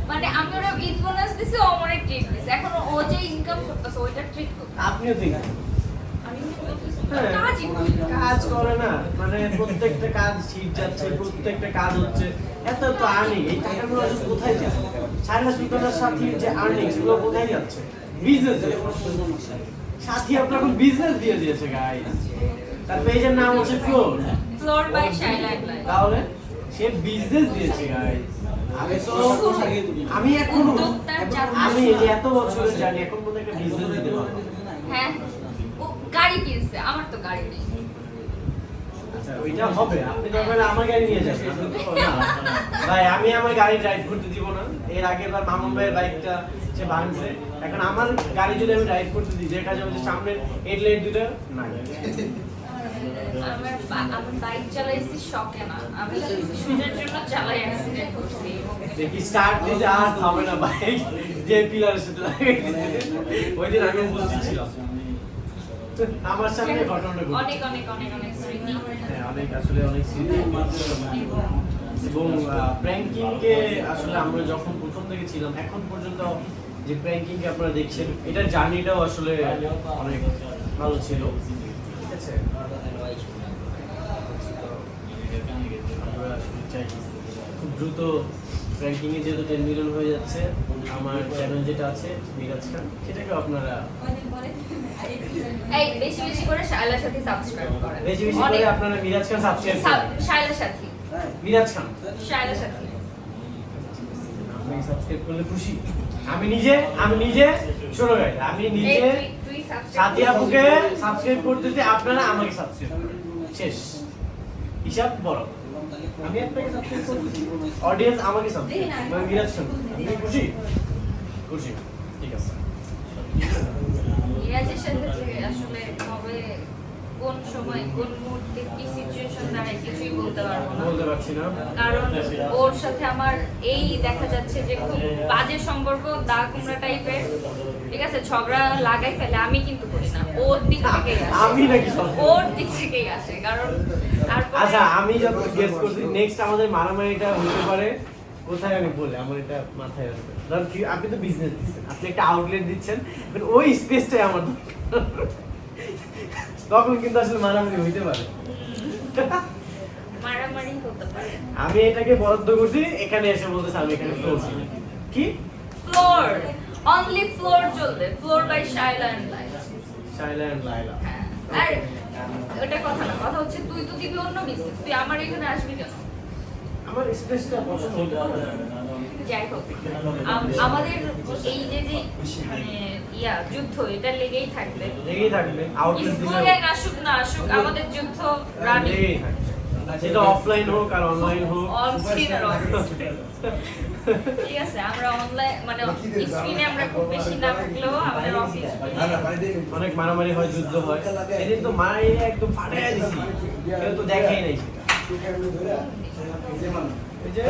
মানে আমি ওরা ঈদ বোনাস দিছি ও আমারে ট্রিট দিছে, এখন ও যে ইনকাম করতেছে ওইটা ট্রিট করতে আপনিও দিন। আমি হ্যাঁ, কাজই করি না। কাজ করে না, মানে প্রত্যেকটা কাজ ছিট যাচ্ছে, প্রত্যেকটা কাজ হচ্ছে, এত তো আর্নিং, এই টাকাগুলো আসলে কোথায় যায়? চায়না সুলতানের সাথে যে আর্নিং সেগুলো কোথায় যাচ্ছে? বিজনেস। সাথী আপনার বিজনেস দিয়ে দিয়েছে গাইস। তার পেজের নাম হচ্ছে ফ্লোর বাই শাইলা লাইভ তাহলে সে বিজনেস দিয়েছে গাইস। আমি এখনো আমি এই যে এত বছরের জানি এখন পর্যন্ত একটা বিজনেস দিতে পারবো। হ্যাঁ ও গাড়ি কিনছে, আমার তো গাড়ি নেই। আচ্ছা ওইটা হবে, আপনি যখন আমার গাড়ি নিয়ে যাবেন আপনি তো না ভাই, আমি আমার গাড়ি ড্রাইভ করতে দিব না। এর আগেরবার মামুন ভাইয়ের বাইকটা সে ভাঙছে, এখন আমার গাড়ি যদি আমি ড্রাইভ করতে দিই, দেখা যাবে যে সামনে হেডলাইট দুটো নাই। আমার বাইক চালাইছি শখে না, আমি শুটের জন্য চালাই, অ্যাক্সিডেন্ট করছি। দেখি স্টার্ট দিতে আর হবে না বাইক, যে পিলারের সাথে লাগাইছে ওই দিন আমি উপস্থিত ছিলাম। আমার সামনে ঘটনাটা ঘটেছে। অনেক অনেক অনেক অনেক স্মৃতি। হ্যাঁ, অনেক আসলে অনেক স্মৃতি। এবং প্র্যাঙ্কিংকে আসলে আমরা যখন প্রথম থেকে ছিলাম এখন পর্যন্ত যে প্র্যাঙ্কিংকে আপনারা দেখছেন, এটার জার্নিটাও আসলে অনেক ভালো ছিল, ঠিক আছে? চাই খুব দ্রুত র্যাঙ্কিংয়ে যেহেতু 10 মিলিয়ন হয়ে যাচ্ছে, আমার চ্যানেল যেটা আছে মিরাজ খান, সেটাকে আপনারা এই বেশি বেশি করে শায়লার সাথে সাবস্ক্রাইব করেন। বেশি বেশি করে আপনারা মিরাজ খান সাবস্ক্রাইব করুন। শায়লার সাথে মিরাজ খান শায়লার সাথে আপনি সাবস্ক্রাইব করলে খুশি। আমি নিজে শোনো গাইস, আমি নিজে তুই সাবস্ক্রাইব সাথী আপুকে সাবস্ক্রাইব করতেছি, আপনারা আমাকে সাবস্ক্রাইব করুন, শেষ হিসাব বড়। আমি আপনাকে সাবস্ক্রাইব করতেছি, অডিয়েন্স আমাকে সাবস্ক্রাইব, মানে মিরাজ খান। আপনি খুশি? খুশি, ঠিক আছে। মিরাজের সাথে যে আসলে কবে কোন সময় কোন মুহূর্তে কি সিচুয়েশন দাঁড়ায় কিছুই বলতে পারবো না, বলতে পারছি না, কারণ ওর সাথে আমার এই দেখা যাচ্ছে যে খুব বাজে সম্পর্ক, দা কুমড়া টাইপের, ঠিক আছে, ঝগড়া লাগাই ফেলে, আমি কিন্তু করি না, ওর দিক থেকেই আসে, আমি নাকি সব? ওর দিক থেকেই আসে, কারণ তারপরে আচ্ছা আমি যত গেস করছি নেক্সট আমাদের মারামারিটা হতে পারে কোথায়, আমি বলি আমার এটা মাথায় আসবে। ধরুন আপনি তো বিজনেস দিচ্ছেন, আপনি একটা আউটলেট দিচ্ছেন, but ওই স্পেসটাই আমার দরকার। তখন কিন্তু আসলে মারামারি হইতে পারে। মারামারি হতে পারে। আমি এটাকে বরাদ্দ করছি, এখানে এসে বলতেছে আমি এখানে ফ্লোর ছিল কি ফ্লোর, অনলি ফ্লোর চলবে, floor by Shaila and Laila. Shaila and Laila. আর ওটা কথা না, কথা হচ্ছে তুই তো দিবি অন্য বিজনেস, তুই আমার এখানে আসবি কেন? আমার স্পেসটা পছন্দ হতে পারে না। যাই হোক, আমাদের এই যে মানে যুদ্ধ এটা লেগেই থাকবে, লেগেই থাকবে, আউটলেট স্কুল দিলে গ্যাং আসুক না আসুক, আমাদের যুদ্ধ রানি, লেগেই থাকবে, সেটা অফলাইন হোক আর অনলাইন হোক। অন স্ক্রিন আর অফ স্ক্রিন। ঠিক আছে, আমরা অনলাইন মানে স্ক্রিনে আমরা খুব বেশি না থাকলেও আমাদের অফিস অনেক মারামারি হয়, যুদ্ধ হয়, সেদিন তো মারি একদম ফাটাই দিছি, কেউ তো দেখাই নাই সেটা। এই যে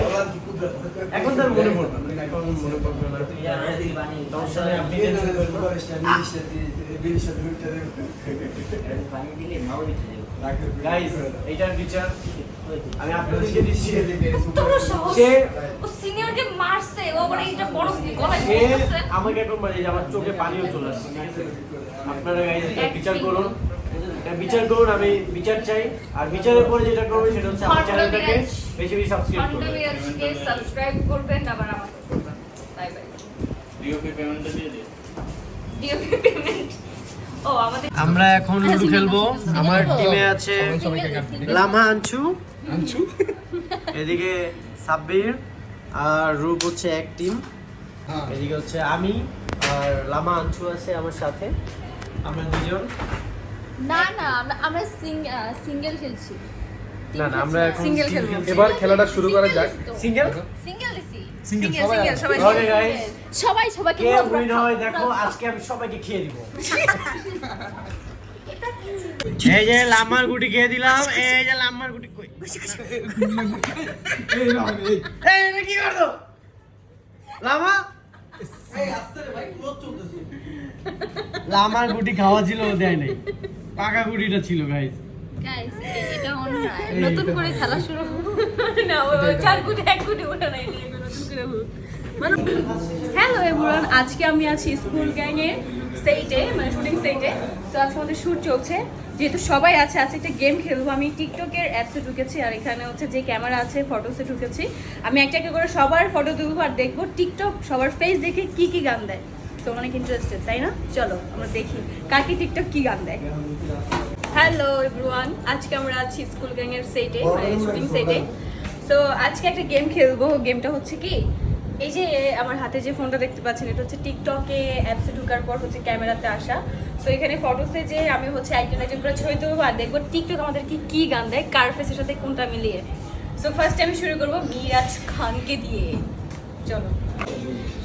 এখন তার মনে পড়বে না, এখন মনে পড়বে না, সমস্যা নেই, আপনি টেনশন করবেন না। গাইস এইটার বিচার আমি আপনাদেরকে দিচ্ছি। তোর সাহস, সে ও সিনিয়রকে মারছে, ও আবার এইটা বড় গলায় সে বলছে। আমাকে এখন মানে আমার চোখে পানিও চলে আসছে, ঠিক আছে? আপনারা গাইস এটা বিচার করুন, এটা বিচার করুন, আমি বিচার চাই। আর বিচারের পরে যেটা করবেন সেটা হচ্ছে আমার চ্যানেলটাকে বেশি বেশি সাবস্ক্রাইব করবেন। খন্ডবিরাজকে সাবস্ক্রাইব করবেন, আবার আমাকে করবেন। Bye bye. ডিওপি পেমেন্টটা দিয়ে দে। DOP payment. ও আমাদের আমরা এখন লুডো খেলবো। আমার টিমে আছে লামা আনছু, এদিকে সাব্বির আর রূপ হচ্ছে এক টিম, এদিকে হচ্ছে আমি আর লামা আনছু আছে আমার সাথে, আমরা দুজন। না না আমরা সিঙ্গেল খেলছি। না না আমরা এখন Single খেলবো। এবার খেলাটা শুরু করা যাক। সিঙ্গেল। সিঙ্গেল দিছি। সিঙ্গেল সবাই ওকে গাইস, সবাইকে কে পুরো উইন হয় দেখো, আজকে আমি সবাইকে খেয়ে দিব। এই যে লামার গুটি খেয়ে দিলাম, এই যে লামার গুটি কই, এই এটা কি করছো লামা? লামার গুটি খাওয়া ছিল, ও দেয় নাই, পাকা গুটিটা ছিল গাইস। গাইস এটা অন্যায়। নতুন করে খেলা শুরু না, ও চার গুটি এক গুটি ওঠা নাই, নতুন করে মানে হ্যালো এভরিওয়ান, আজকে আমি আছি স্কুল গ্যাং এর সেটে, মানে শুটিং সেটে। তো আজকে আমাদের শুট চলছে, যেহেতু সবাই আছে, আজকে একটা গেম খেলবো। আমি টিকটকের অ্যাপসে ঢুকেছি, আর এখানে হচ্ছে যে ক্যামেরা আছে ফটোসে ঢুকেছি। আমি একটা একটা করে সবার ফটো তুলবো আর দেখবো টিকটক সবার ফেস দেখে কি কি গান দেয়। তো অনেক ইন্টারেস্টেড, তাই না? চলো আমরা দেখি কাকে টিকটক কি গান দেয়। হ্যালো এভরিওয়ান, আজকে আমরা আছি স্কুল গ্যাং এর সেটে, মানে শুটিং সেটে। সো আজকে একটা গেম খেলবো। গেমটা হচ্ছে কি, এই যে আমার হাতে যে ফোনটা দেখতে পাচ্ছেন, এটা হচ্ছে টিকটকে অ্যাপসে ঢোকার পর হচ্ছে ক্যামেরাতে আসা। সো এখানে ফটোসে যে আমি হচ্ছে একজন একজন করে ছবি তুলবো আর দেখবো টিকটক আমাদেরকে কি গান দেয়, কার ফেসের সাথে কোনটা মিলিয়ে। সো ফার্স্ট আমি শুরু করবো মিরাজ খানকে দিয়ে। চলো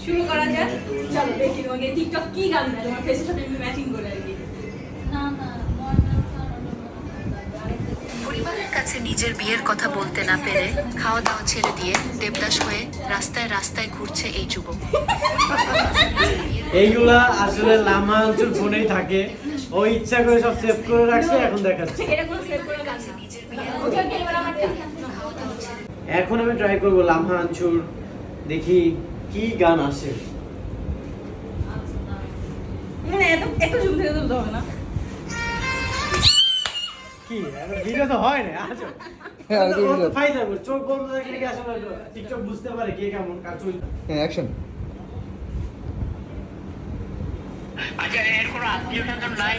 শুরু করা যাক। চলো দেখি তোমাকে টিকটক কি গান দেয় তোমার ফেসের সাথে ম্যাচিং করে আর কি। পরিবারের কাছে নিজের বিয়ের কথা বলতে না পেরে খাওয়া দাওয়া ছেড়ে দিয়ে দেবদাস হয়ে রাস্তায় রাস্তায় ঘুরছে এই যুবক। এইগুলা আসলে লামা আনছুর ফোনেই থাকে, ও ইচ্ছা করে সব সেভ করে রাখছে, এখন দেখাচ্ছে। এটা কোনো সেভ করে গান না। নিজের বিয়ের ওকে ওকে এবার আমার টান। খাওয়া দাওয়া ছেড়ে এখন আমি ট্রাই করবো লামা আনছুর, দেখি কি গান আসে। মানে এত জুম থেকে তুলতে হবে না। কি কি ভিডিও তো হয় না আচ্ছা ফাইদা চোখ বন্ধ থাকলে কি আসলে টিকটক বুঝতে পারে কে কেমন কার চরিত্র। হ্যাঁ অ্যাকশন আচ্ছা এর কোনো আত্মীয় স্বজন নাই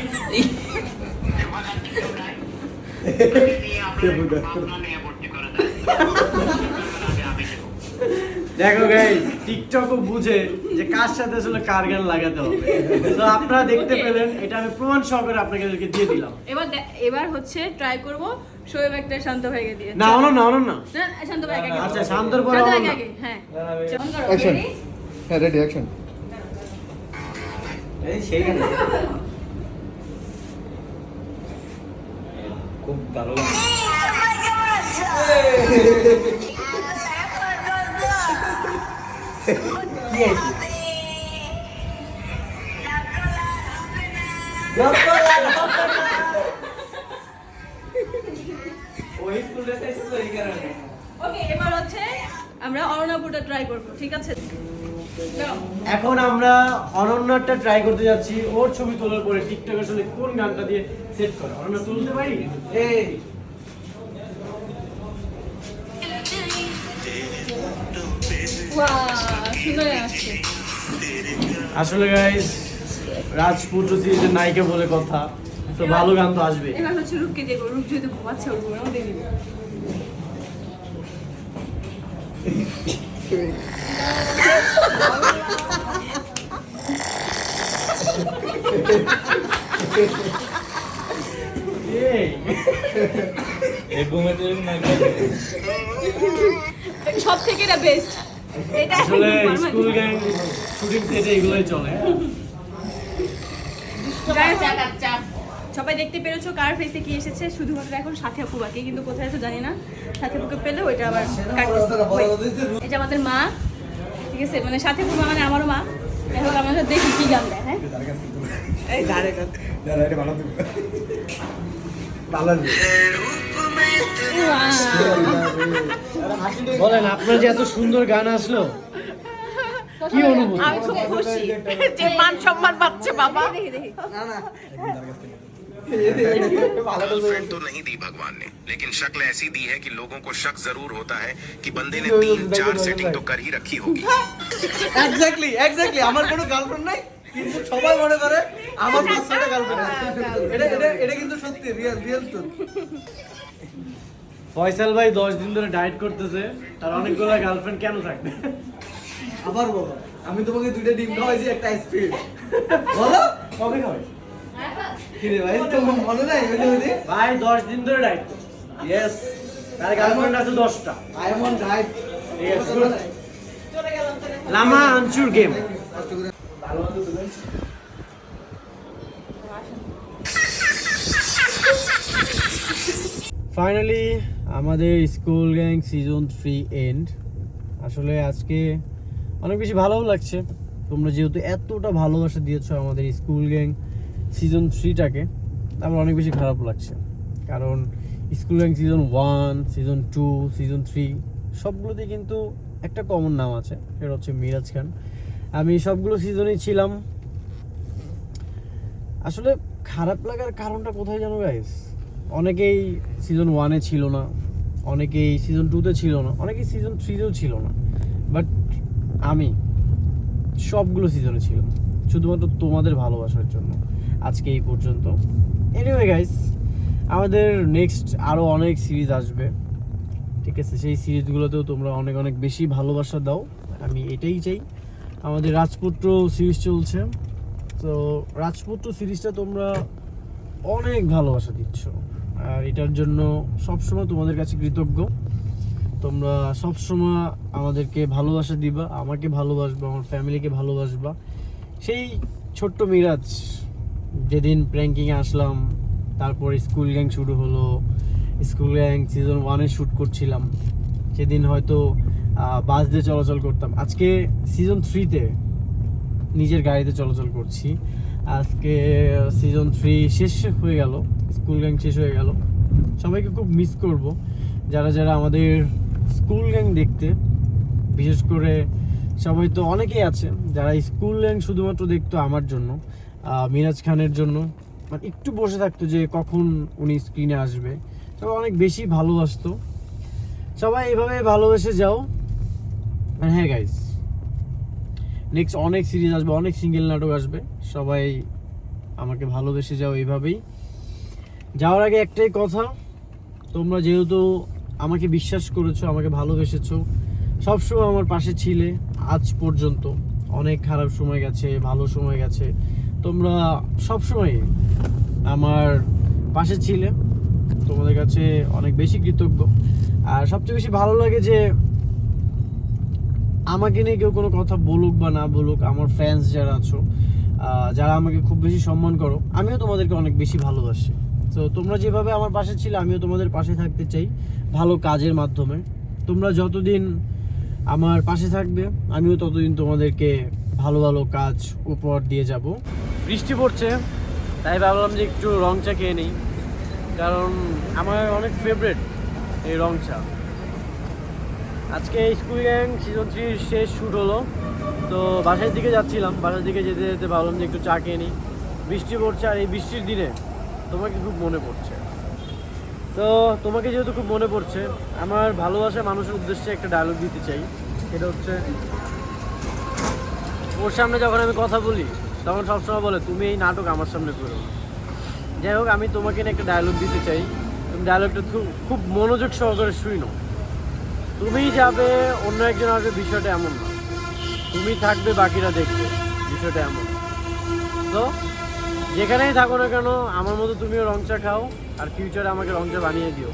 দেখো গাইস টিকটকও বুঝে যে কার সাথে আসলে কার গান লাগাতে হবে। তো আপনারা দেখতে পেলেন, এটা আমি প্রমাণ সহকারে আপনাদেরকে দিয়ে দিলাম। এবার হচ্ছে ট্রাই করব শোয়েব একটা শান্ত ভাইকে দিয়ে। না না না না না শান্ত ভাই আগে। আচ্ছা শান্তর পরে শান্ত ভাই অনন্যা। আগে হ্যাঁ। অ্যাকশন হ্যাঁ রেডি অ্যাকশন এই সেই গান খুব ভালো কি আছে ওই স্কুল ড্রেস এসে তো এই কারণে। ওকে এবার হচ্ছে আমরা অরুণাপুরটা ট্রাই করব, ঠিক আছে? দাও। এখন আমরা অনন্যাটা ট্রাই করতে যাচ্ছি, ওর ছবি তোলার পরে টিকটক আসলে কোন গানটা দিয়ে সেট করে। অনন্যা তুলতে পারি? এই ওয়াও সুন্দর আসছে। আসলে গাইস রাজপুত্র সিরিজের নায়িকা বলে কথা, তো ভালো গান তো আসবে। এবার হচ্ছে রূপকে দিয়ে করব, রূপ যদি ঘুমাচ্ছে ওর ঘুমানো দিয়ে দিব। সব থেকে এটা বেস্ট। এটা আসলে স্কুল গ্যাং শুটিং সেটে এগুলোই চলে। সবাই দেখতে পেরেছো কার ফেসে কি এসেছে, শুধুমাত্র এখন সাথী আপু বাকি, কিন্তু কোথায় আছে জানি না। সাথী আপুকে পেলে ওইটা আবার এই যে আমাদের মা, ঠিক আছে, মানে সাথী আপু মানে আমারও মা। এখন আমরা দেখি কি গান দেয়। হ্যাঁ এই ধারে বলেন আপনার যে এত সুন্দর গান আসলো কি অনুভূতি? আমি খুব খুশি যে মান সম্মান পাচ্ছে বাবা। দেখি দেখি गर्लफ्रेंड तो नहीं दी भगवान ने, लेकिन शक्ल ऐसी दी है कि लोगों को शक जरूर होता है कि बंदे ने 3-4 सेटिंग तो कर ही रखी होगी। এক্স্যাক্টলি আমার কোনো গার্লফ্রেন্ড নাই, কিন্তু সবাই মনে করে আমার 5টা গার্লফ্রেন্ড আছে। এটা কিন্তু সত্যি রিয়েল তো। ফয়সাল ভাই 10 দিন ধরে ডায়েট করতেছে, তার অনেকগুলো গার্লফ্রেন্ড কেন থাকবে? আবার বলো, আমি তোমাকে 2টা ডিম খাওয়াইছি, একটা আইসক্রিম। বলো কবে খাওয়াই? কি রে ভাই, তোমার মনে নাই? ভাই 10 দিন ধরে ডায়েট করছে। ইয়েস, তার গার্লফ্রেন্ড আছে 10টা। I am on diet. Yes, good. লামা আনচুর গেম। ফাইনালি আমাদের স্কুল গ্যাং সিজন 3 এন্ড। আসলে আজকে অনেক বেশি ভালোও লাগছে, তোমরা যেহেতু এতটা ভালোবাসা দিয়েছো আমাদের স্কুল গ্যাং সিজন 3টাকে, আমার অনেক বেশি খারাপ লাগছে। কারণ school gang season 1, season 2, season 3 সবগুলোতে কিন্তু একটা কমন নাম আছে, সেটা হচ্ছে মিরাজ খান। আমি সবগুলো সিজনেই ছিলাম। আসলে খারাপ লাগার কারণটা কোথায় জানো গাইস? অনেকেই সিজন 1-এ ছিল না, অনেকেই সিজন 2-তে ছিল না, অনেকেই সিজন 3-তেও ছিল না, বাট আমি সবগুলো সিজনে ছিলাম শুধুমাত্র তোমাদের ভালোবাসার জন্য। আজকে এই পর্যন্ত। এনিওয়ে গাইস, আমাদের নেক্সট আরও অনেক সিরিজ আসবে, ঠিক আছে? সেই সিরিজগুলোতেও তোমরা অনেক অনেক বেশি ভালোবাসা দাও, আমি এটাই চাই। আমাদের রাজপুত্র সিরিজ চলছে, তো রাজপুত্র সিরিজটা তোমরা অনেক ভালোবাসা দিচ্ছ, আর এটার জন্য সবসময় তোমাদের কাছে কৃতজ্ঞ। তোমরা সবসময় আমাদেরকে ভালোবাসা দিবা, আমাকে ভালোবাসবা, আমার ফ্যামিলিকে ভালোবাসবা। সেই ছোট্ট মিরাজ যেদিন প্র্যাঙ্কিংয়ে আসলাম, তারপরে স্কুল গ্যাং শুরু হলো, স্কুল গ্যাং সিজন 1-এ শ্যুট করছিলাম, সেদিন হয়তো বাস দিয়ে চলাচল করতাম। আজকে সিজন 3-তে নিজের গাড়িতে চলাচল করছি। আজকে সিজন 3 শেষ হয়ে গেল, স্কুল গ্যাং শেষ হয়ে গেল। সবাইকে খুব মিস করব, যারা যারা আমাদের স্কুল গ্যাং দেখতে, বিশেষ করে সবাই তো অনেকেই আছে যারা স্কুল গ্যাং শুধুমাত্র দেখতো আমার জন্য, মিরাজ খানের জন্য, মানে একটু বসে থাকতো যে কখন উনি স্ক্রিনে আসবে। সবাই অনেক বেশি ভালোবাসতো। সবাই এভাবে ভালোবেসে যাও। আর হ্যাঁ গাইস, নেক্সট অনেক সিরিজ আসবে, অনেক সিঙ্গেল নাটক আসবে। সবাই আমাকে ভালোবেসে যাও এইভাবেই। যাওয়ার আগে একটাই কথা, তোমরা যেহেতু আমাকে বিশ্বাস করেছো, আমাকে ভালোবেসেছো, সবসময় আমার পাশে ছিলে আজ পর্যন্ত। অনেক খারাপ সময় গেছে, ভালো সময় গেছে, তোমরা সবসময় আমার পাশে ছিলে। তোমাদের কাছে অনেক বেশি কৃতজ্ঞ। আর সবচেয়ে বেশি ভালো লাগে যে আমাকে নিয়ে কেউ কোনো কথা বলুক বা না বলুক, আমার ফ্যান্স যারা আছো, যারা আমাকে খুব বেশি সম্মান করো, আমিও তোমাদেরকে অনেক বেশি ভালোবাসি। তো তোমরা যেভাবে আমার পাশে ছিলে, আমিও তোমাদের পাশে থাকতে চাই ভালো কাজের মাধ্যমে। তোমরা যতদিন আমার পাশে থাকবে, আমিও ততদিন তোমাদেরকে ভালো ভালো কাজ উপহার দিয়ে যাব। বৃষ্টি পড়ছে, তাই ভাবলাম যে একটু রং চা খেয়ে নিই, কারণ আমার অনেক ফেভারিট এই রং চা। আজকে স্কুল গ্যাং সিজন 3 শেষ শ্যুট হলো, তো বাসার দিকে যাচ্ছিলাম। বাসার দিকে যেতে যেতে ভাবলাম যে একটু চা খেয়ে নিই। বৃষ্টি পড়ছে, আর এই বৃষ্টির দিনে তোমাকে খুব মনে পড়ছে। তো তোমাকে যেহেতু খুব মনে পড়ছে, আমার ভালোবাসা মানুষের উদ্দেশ্যে একটা ডায়লগ দিতে চাই। সেটা হচ্ছে, ওর সামনে যখন আমি কথা বলি তখন সবসময় বলে তুমি এই নাটক আমার সামনে করো। যাই হোক, আমি তোমাকে নিয়ে একটা ডায়লগ দিতে চাই। তুমি ডায়লগটা খুব মনোযোগ সহকারে শুনো। তুমিই যাবে, অন্য একজন আসবে, বিষয়টা এমন না। তুমি থাকবে, বাকিরা দেখবে, বিষয়টা এমন। তো যেখানেই থাকো না কেন, আমার মতো তুমিও রং চা খাও, আর ফিউচারে আমাকে রং চা বানিয়ে দিও।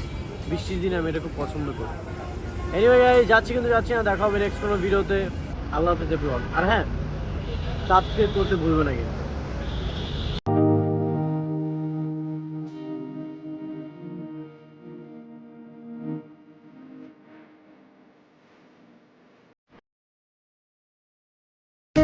বৃষ্টির দিনে আমি এটা খুব পছন্দ করি। এনিওয়ে যাচ্ছি, কিন্তু যাচ্ছি না। দেখা হবে নেক্সট কোনো ভিডিওতে। আল্লাহ হাফেজ এভরিওয়ান। আর হ্যাঁ, সাবস্ক্রাইব করতে ভুলবে না কিন্তু।